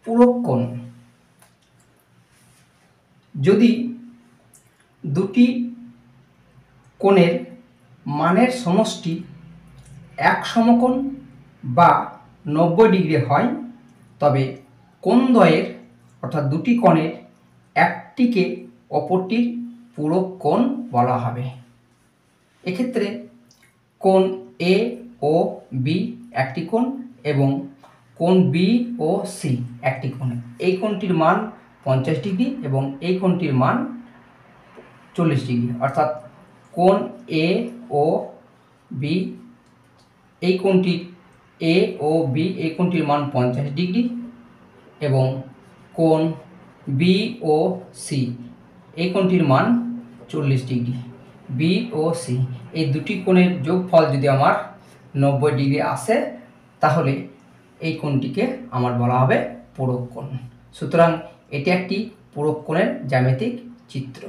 পূরক কোণ যদি দুটি কোণের মানের সমষ্টি এক সমকোণ বা 90 ডিগ্রি হয় তবে কোণদ্বয়ের অর্থাৎ দুটি কোণের একটিকে অপরটির পূরক কোণ বলা হবে। এক্ষেত্রে কোণ এ ও বি একটি কোণ এবং কোণ বি ও সি একটি কোণ। এই কোণটির মান 50 ডিগ্রি এবং এই কোণটির মান 40 ডিগ্রি, অর্থাৎ কোণ এ ও বি এই কোণটির এ ও বি এই কোণটির মান 50 ডিগ্রি এবং কোণ বি ও সি এই কোণটির মান 40 ডিগ্রি। বি ও সি এই দুটি কোণের যোগফল যদি আমার 90 ডিগ্রি আসে তাহলে এই কোণটিকে আমার বলা হবে পূরক কোণ। সুতরাং এটি একটি পূরক কোণের জ্যামিতিক চিত্র।